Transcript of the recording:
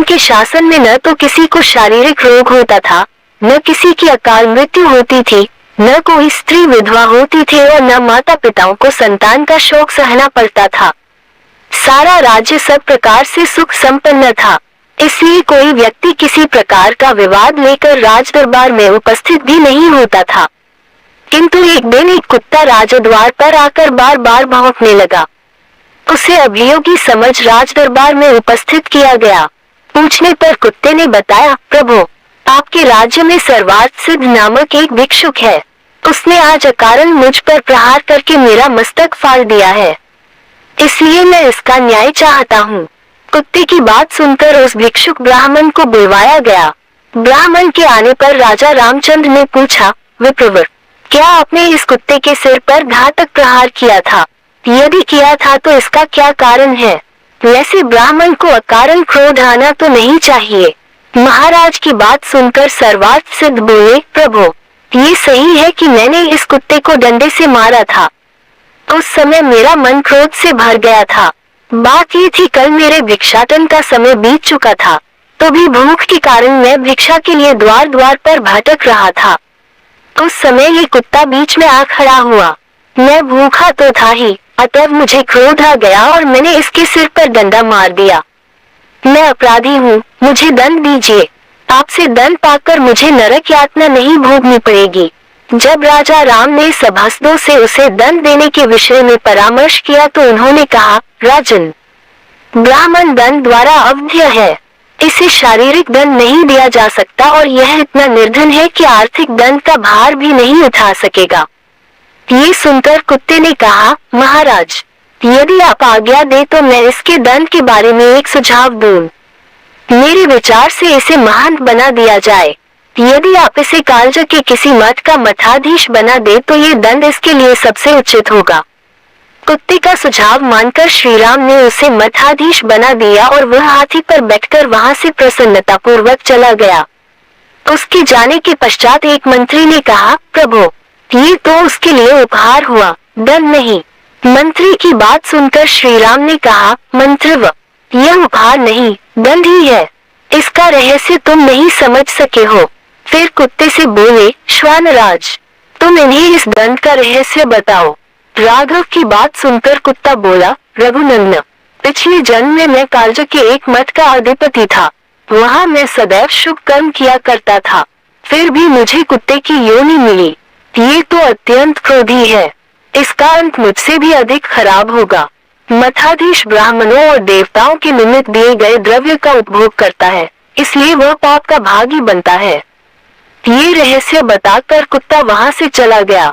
के शासन में न तो किसी को शारीरिक रोग होता था, न किसी की अकाल मृत्यु होती थी, न कोई स्त्री विधवा होती थी और न माता पिताओं को संतान का शोक सहना पड़ता था। सारा राज्य सब प्रकार से सुख संपन्न था, इसलिए कोई व्यक्ति किसी प्रकार का विवाद लेकर राज दरबार में उपस्थित भी नहीं होता था। किंतु एक दिन एक कुत्ता राजद्वार पर आकर बार बार भौंकने लगा। उसे अभियोगी समझ राज दरबार में उपस्थित किया गया। पूछने पर कुत्ते ने बताया, प्रभु, आपके राज्य में सर्वार्थ सिद्ध नामक एक भिक्षुक है। उसने आज अकारण मुझ पर प्रहार करके मेरा मस्तक फाड़ दिया है, इसलिए मैं इसका न्याय चाहता हूँ। कुत्ते की बात सुनकर उस भिक्षुक ब्राह्मण को बुलवाया गया। ब्राह्मण के आने पर राजा रामचंद्र ने पूछा, विप्रवर, क्या आपने इस कुत्ते के सिर पर घातक प्रहार किया था? यदि किया था तो इसका क्या कारण है? वैसे ब्राह्मण को अकारण क्रोध आना तो नहीं चाहिए। महाराज की बात सुनकर सर्वार्थ सिद्ध बोले, प्रभु, ये सही है कि मैंने इस कुत्ते को डंडे से मारा था। उस समय मेरा मन क्रोध से भर गया था। बात ये थी, कल मेरे भिक्षाटन का समय बीत चुका था, तो भी भूख के कारण मैं भिक्षा के लिए द्वार द्वार पर भटक रहा था। उस समय ये कुत्ता बीच में आ खड़ा हुआ। मैं भूखा तो था ही, अतः मुझे क्रोध आ गया और मैंने इसके सिर पर डंडा मार दिया। मैं अपराधी हूँ, मुझे दंड दीजिए। आपसे दंड पाकर मुझे नरक यातना नहीं भोगनी पड़ेगी। जब राजा राम ने सभासदों से उसे दंड देने के विषय में परामर्श किया तो उन्होंने कहा, राजन, ब्राह्मण दंड द्वारा अवध्य है, इसे शारीरिक दंड नहीं दिया जा सकता और यह इतना निर्धन है कि आर्थिक दंड का भार भी नहीं उठा सकेगा। ये सुनकर कुत्ते ने कहा, महाराज, यदि आप आज्ञा दे तो मैं इसके दंड के बारे में एक सुझाव दूं। मेरे विचार से इसे महंत बना दिया जाए। यदि आप इसे कालज के किसी मठ का मठाधीश बना दे तो ये दंड इसके लिए सबसे उचित होगा। कुत्ते का सुझाव मानकर श्री राम ने उसे मठाधीश बना दिया और वह हाथी पर बैठकर वहां से प्रसन्नता पूर्वक चला गया। उसके जाने के पश्चात एक मंत्री ने कहा, प्रभु, ये तो उसके लिए उपहार हुआ, दंड नहीं। मंत्री की बात सुनकर श्री राम ने कहा, मंत्रिव, यह उपहार नहीं, दंड ही है। इसका रहस्य तुम नहीं समझ सके हो। फिर कुत्ते से बोले, श्वानराज, तुम इन्हें इस दंड का रहस्य बताओ। राघव की बात सुनकर कुत्ता बोला, रघुनंदन, पिछले जन्म में मैं कालज के एक मठ का अधिपति था। वहाँ मैं सदैव शुभ कर्म किया करता था, फिर भी मुझे कुत्ते की योनि मिली। ये तो अत्यंत क्रोधी है, इसका अंत मुझसे भी अधिक खराब होगा। मठाधीश ब्राह्मणों और देवताओं के निमित्त दिए गए द्रव्य का उपभोग करता है, इसलिए वह पाप का भागी बनता है। ये रहस्य बताकर कुत्ता वहां से चला गया।